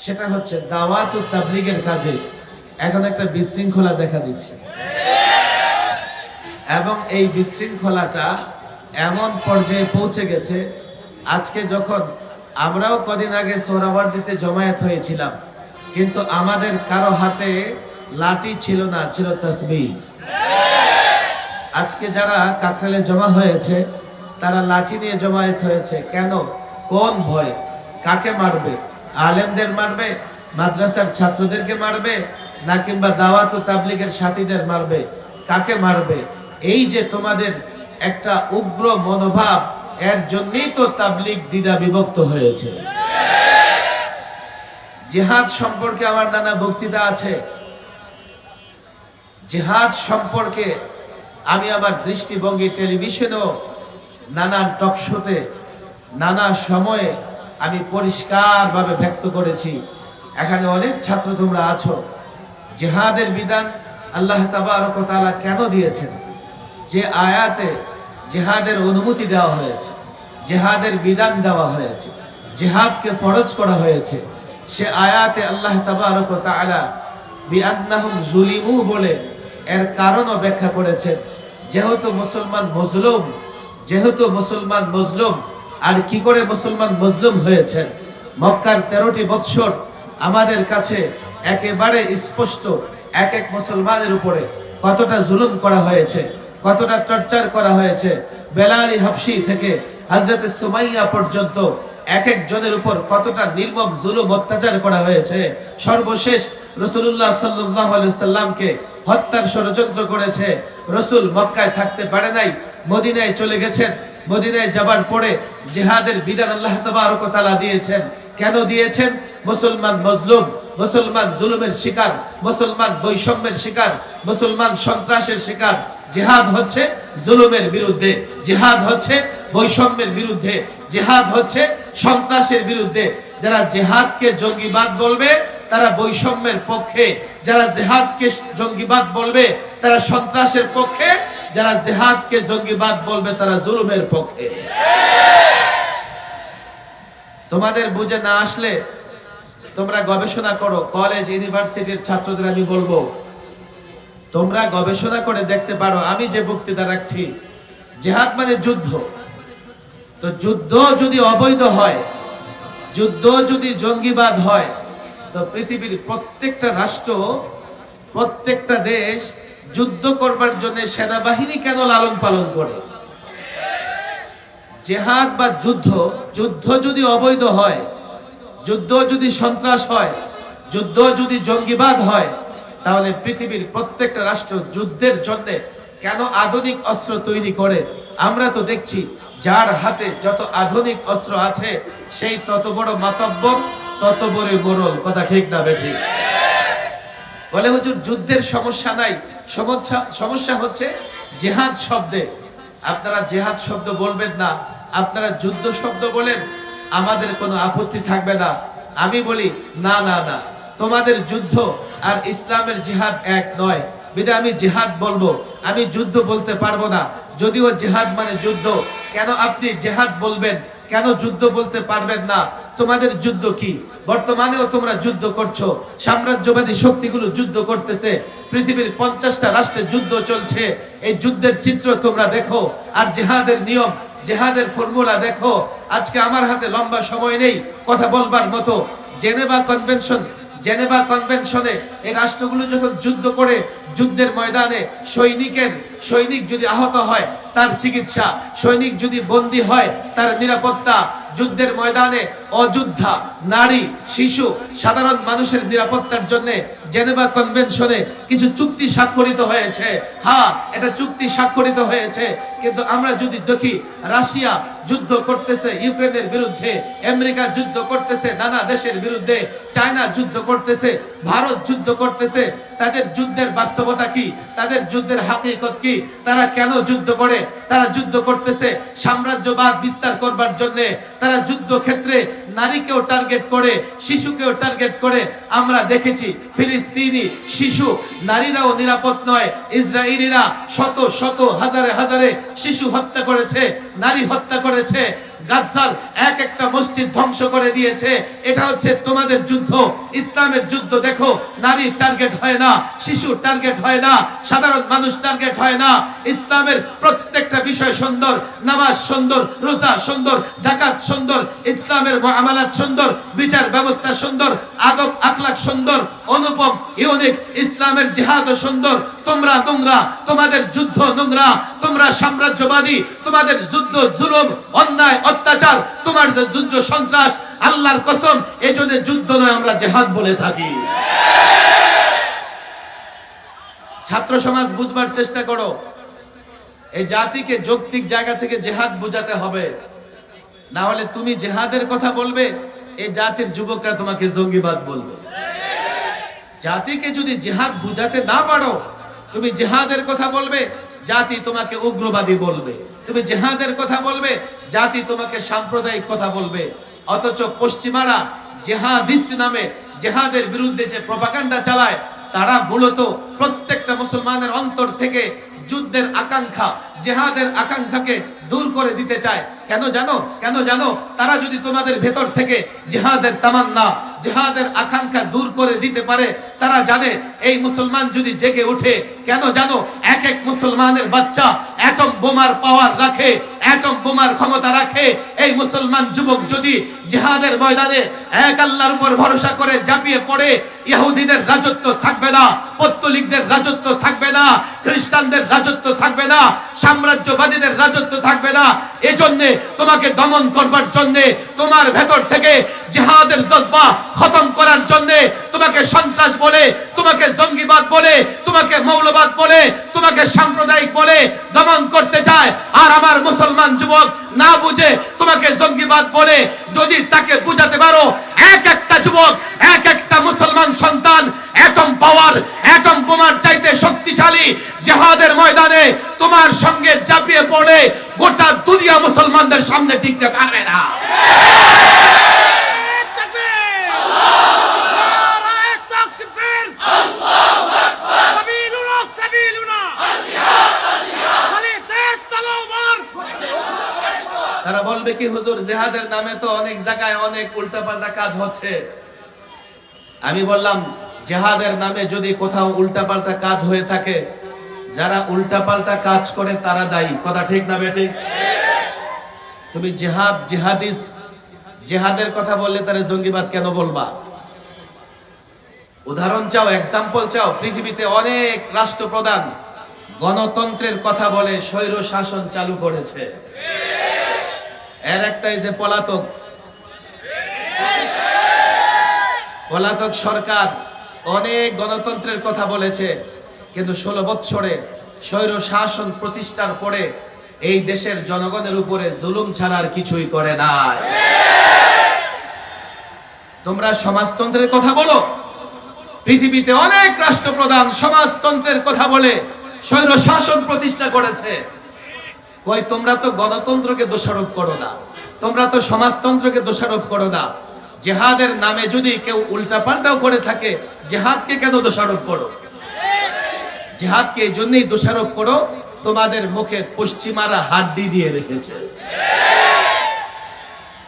সেটা হচ্ছে দাওয়াত ও তাবলীগের কাজে এখন একটা বিশৃঙ্খলা দেখা দিচ্ছে, এবং এই বিশৃঙ্খলাটা এমন পর্যায়ে পৌঁছে গেছে, আজকে যখন আমরাও কদিন আগে সোহরাওয়ার্দীতে জমায়েত হয়েছিলাম, কিন্তু আমাদের কারো হাতে লাঠি ছিল না, ছিল তাসবিহ। আজকে যারা কাকরাইলে জমা হয়েছে তারা লাঠি নিয়ে জমায়েত হয়েছে। কেন? কোন ভয়? কাকে মারবে? আলেমদের মারবে, মাদ্রাসার ছাত্রদেরকে মারবে, না কিংবা দাওয়াত ও তাবলীগের সাথীদের মারবে? কাকে মারবে? এই যে তোমাদের একটা উগ্র মনোভাব, এর জন্যই তো তাবলীগ দ্বিধা বিভক্ত হয়েছে। জিহাদ সম্পর্কে আমার নানা বক্তৃতা আছে। জিহাদ সম্পর্কে আমি আমার দৃষ্টিভঙ্গি টেলিভিশনেও নানান টক শোতে নানা সময়ে আমি পরিষ্কারভাবে ব্যক্ত করেছি। এখানে অনেক ছাত্র তোমরা আছো। জিহাদের বিধান আল্লাহ তাবারক ওয়া তাআলা কেন দিয়েছেন? যে আয়াতে জিহাদের অনুমতি দেওয়া হয়েছে, জিহাদের বিধান দেওয়া হয়েছে, জিহাদকে ফরজ করা হয়েছে, সে আয়াতে আল্লাহ তাবারক ওয়া তাআলা বিআন্নাহুম যুলিমু বলে এর কারণও ব্যাখ্যা করেছেন। যেহেতু মুসলমান মজলুম, যেহেতু মুসলমান মজলুম, আর কি করে মুসলমান মজলুম হয়েছেন? মক্কার 13টি বৎসর আমাদের কাছে একেবারে স্পষ্ট। এক এক মুসলমানের উপরে কতটা জুলুম করা হয়েছে, কতটা টর্চার করা হয়েছে। বেলালি হাবশি থেকে হযরত সুমাইয়া পর্যন্ত এক এক জনের উপর কতটা নির্মম জুলুম অত্যাচার করা হয়েছে। সর্বশেষ রাসূলুল্লাহ সাল্লাল্লাহু আলাইহি সাল্লামকে হত্যার ষড়যন্ত্র করেছে। রাসূল মক্কায় থাকতে পারে নাই, মদিনায় চলে গেছেন। মদিনায় যাবার পরে জিহাদের বিধান আল্লাহ তাবারক ওয়া তাআলা দিয়েছেন। কেন দিয়েছেন? মুসলমান মজলুম, মুসলমান জুলুমের শিকার, মুসলমান বৈষম্যের শিকার, মুসলমান সন্ত্রাসের শিকার। জিহাদ হচ্ছে জুলুমের বিরুদ্ধে, জিহাদ হচ্ছে বৈষম্যের বিরুদ্ধে, জিহাদ হচ্ছে সন্ত্রাসের বিরুদ্ধে। যারা জিহাদকে জঙ্গিবাদ বলবে তারা বৈষম্যের পক্ষে, যারা জিহাদকে জঙ্গিবাদ বলবে তারা সন্ত্রাসের পক্ষে, যারা জিহাদকে জঙ্গিবাদ বলবে তারা জুলুমের পক্ষে। তোমাদের বুঝে না আসলে তোমরা গবেষণা করো। কলেজ ইউনিভার্সিটির ছাত্রদের আমি বলবো, তোমরা গবেষণা করে দেখতে পারো। আমি যে বক্তৃতা রাখছি, জিহাদ মানে যুদ্ধ। তো যুদ্ধ যদি অবৈধ হয়, যুদ্ধ যদি জঙ্গিবাদ হয়, তো পৃথিবীর প্রত্যেকটা রাষ্ট্র, প্রত্যেকটা দেশ যুদ্ধ করবার জন্য সেনাবাহিনী কেন লালন পালন করে? জিহাদ বা যুদ্ধ, যুদ্ধ যদি অবৈধ হয়, যুদ্ধ যদি সন্ত্রাস হয়, যুদ্ধ যদি জঙ্গিবাদ হয়, তাহলে পৃথিবীর প্রত্যেকটা রাষ্ট্র যুদ্ধের জন্য কেন আধুনিক অস্ত্র তৈরি করে? আমরা তো দেখছি যার হাতে যত আধুনিক অস্ত্র আছে সেই তত বড় মাতব্বর, তত বড় মোড়ল। কথা ঠিক না বেঠিক? বলে হুজুর যুদ্ধের সমস্যা নাই, সমস্যা হচ্ছে জিহাদ শব্দে। আপনারা জিহাদ শব্দ বলবেন না, আপনারা যুদ্ধ শব্দ বলেন, আমাদের কোনো আপত্তি থাকবে না। আমি বলি না না না, তোমাদের যুদ্ধ আর ইসলামের জিহাদ এক নয়, বিধায় আমি জিহাদ বলবো, আমি যুদ্ধ বলতে পারবো না। যদিও জিহাদ মানে যুদ্ধ, কেন আপনি জিহাদ বলবেন, কেন যুদ্ধ বলতে পারবেন না? তোমাদের যুদ্ধ কি? বর্তমানেও তোমরা যুদ্ধ করছো, সাম্রাজ্যবাদী শক্তিগুলো যুদ্ধ করতেছে, পৃথিবীর 50টা রাষ্ট্রে যুদ্ধ চলছে। এই যুদ্ধের চিত্র তোমরা দেখো, আর জিহাদের নিয়ম, জিহাদের ফর্মুলা দেখো। আজকে আমার হাতে লম্বা সময় নেই কথা বলবার মতো। জেনেভা কনভেনশনে এই রাষ্ট্রগুলো যখন যুদ্ধ করে, যুদ্ধের ময়দানে সৈনিক যদি আহত হয় তার চিকিৎসা, সৈনিক যদি বন্দী হয় তার নিরাপত্তা, যুদ্ধের ময়দানে অযোদ্ধা, নারী, শিশু, সাধারণ মানুষের নিরাপত্তার জন্য জেনেভা কনভেনশনে কিছু চুক্তি স্বাক্ষরিত হয়েছে। হ্যাঁ, এটা চুক্তি স্বাক্ষরিত হয়েছে, কিন্তু আমরা যদি দেখি রাশিয়া যুদ্ধ করতেছে ইউক্রেনের বিরুদ্ধে, আমেরিকা যুদ্ধ করতেছে নানা দেশের বিরুদ্ধে, চায়না যুদ্ধ করতেছে, ভারত যুদ্ধ করতেছে, তাদের যুদ্ধের বাস্তবতা কি? তাদের যুদ্ধের হাকিকত কি? তারা কেন যুদ্ধ করে? তারা যুদ্ধ করতেছে সাম্রাজ্যবাদ বিস্তার করবার জন্য। তারা যুদ্ধ ক্ষেত্রে নারীকেও টার্গেট করে, শিশুকেও টার্গেট করে। আমরা দেখেছি ফিলিস্তিনি শিশু, নারীরাও নিরাপদ নয়। ইসরায়েলিরা শত শত হাজারে হাজারে শিশু হত্যা করেছে, নারী হত্যা করেছে। গাজ্জার এক একটা মসজিদ ধ্বংস করে দিয়েছে। এটা হচ্ছে তোমাদের যুদ্ধ, ইসলামের যুদ্ধ। দেখো, নারীর টার্গেট হয় না, শিশুর টার্গেট হয় না, সাধারণ মানুষ টার্গেট হয় না। ইসলামের প্রত্যেকটা বিষয় সুন্দর, নামাজ সুন্দর, রোজা সুন্দর, যাকাত সুন্দর, ইসলামের মুআমালাত সুন্দর, বিচার ব্যবস্থা সুন্দর, আদব আখলাক সুন্দর, অনুপম ইউনিক। ইসলামের জিহাদ সুন্দর। তোমরা নোংরা, তোমাদের যুদ্ধ নোংরা, তোমরা সাম্রাজ্যবাদী, তোমাদের যুদ্ধ জুলুম, অন্যায় অত্যাচার, তোমার যে যুদ্ধ সন্ত্রাস। আল্লাহর কসম, এজন্য যুদ্ধ নয়, আমরা জিহাদ বলে থাকি। ছাত্র সমাজ বুঝবার চেষ্টা করো, এই জাতিকে যৌক্তিক জায়গা থেকে জিহাদ বুঝাতে হবে, না হলে তুমি জিহাদের কথা বলবে, এই জাতির যুবকরা তোমাকে জঙ্গিবাদ বলবে। জাতিকে যদি জিহাদ বুঝাতে না পারো, তুমি জিহাদের কথা বলবে, জাতি তোমাকে উগ্রবাদী বলবে। তুমি জিহাদের কথা বলবে, জাতি তোমাকে সাম্প্রদায়িক কথা বলবে। অথচ পশ্চিমারা জিহাদিস্ট নামে জিহাদের বিরুদ্ধে যে প্রপাগান্ডা চালায়, তারা মূলত প্রত্যেকটা মুসলমানের অন্তর থেকে যুদ্ধের আকাঙ্ক্ষা, জিহাদের আকাঙ্ক্ষাকে দূর করে দিতে চায়। কেন জানো? কেন জানো? তারা যদি তোমাদের ভেতর থেকে জিহাদের তামান্না, জিহাদের আকাঙ্ক্ষা দূর করে দিতে পারে, তারা জানে এই মুসলমান যদি জেগে ওঠে, কেন জানো, এক এক মুসলমানের বাচ্চা অ্যাটম বোমার পাওয়ার রাখে, অ্যাটম বোমার ক্ষমতা রাখে। এই মুসলমান যুবক যদি জিহাদের ময়দানে এক আল্লাহর উপর ভরসা করে ঝাঁপিয়ে পড়ে, ইহুদিদের রাজত্ব থাকবে না, পৌত্তলিকদের রাজত্ব থাকবে না, খ্রিস্টানদের রাজত্ব থাকবে না, সাম্রাজ্যবাদীদের রাজত্ব থাকবে না। এজন্য তোমাকে দমন করবার জন্য, তোমার ভেতর থেকে জিহাদের জজবা খতম করার জন্য তোমাকে সন্ত্রাস বলে, তোমাকে জঙ্গিবাদ বলে, তোমাকে মৌলবাদ বলে, তোমাকে সাম্প্রদায়িক বলে দমন করতে চায়। আর আমার মুসলমান যুবক না বুঝে তোমাকে জঙ্গিবাদ বলে, যদি তাকে বুঝাতে পারো, এক একটা যুবক, এক একটা মুসলমান সন্তান অ্যাটম পাওয়ার, অ্যাটম বোমার চাইতে শক্তিশালী, জিহাদের ময়দানে তোমার সঙ্গে ঝাঁপিয়ে পড়ে গোটা দুনিয়া মুসলমানদের সামনে টিকতে পারবে না। তারা বলবে কি, হুজুর জিহাদের নামে তো অনেক জায়গায় অনেক উল্টাপাল্টা কাজ হচ্ছে। আমি বললাম, জিহাদের নামে যদি কোথাও উল্টাপাল্টা কাজ হয়ে থাকে, যারা উল্টাপাল্টা কাজ করে তারা দায়ী। কথা ঠিক না বেঠিক? তুমি জিহাদ, জিহাদিস্ট, জিহাদের কথা বললে তারা জঙ্গিবাদ কেন বলবা? উদাহরণ চাও, এক্সাম্পল চাও? পৃথিবীতে অনেক রাষ্ট্রপ্রধান গণতন্ত্রের কথা বলে স্বৈর শাসন চালু করেছে। এর একটাই যে পলাতক সরকার অনেক গণতন্ত্রের কথা বলেছে, কিন্তু 16 বছরে স্বৈর শাসন প্রতিষ্ঠার পরে এই দেশের জনগণের উপরে জুলুম ছাড়ার কিছুই করে নাই। তোমরা সমাজতন্ত্রের কথা বলো, পৃথিবীতে অনেক রাষ্ট্রপ্রধান সমাজতন্ত্রের কথা বলে স্বৈর শাসন প্রতিষ্ঠা করেছে। কই, তোমরা তো গণতন্ত্রকে দোষারোপ করো না, তোমরা তো সমাজতন্ত্রকে দোষারোপ করো না। জিহাদের নামে যদি কেউ উল্টাপাল্টাও করে থাকে, জিহাদকে কেন দোষারোপ করো? জিহাদকে এই জন্যই দোষারোপ করো, তোমাদের মুখে পশ্চিমারা হাড্ডি দিয়ে রেখেছে।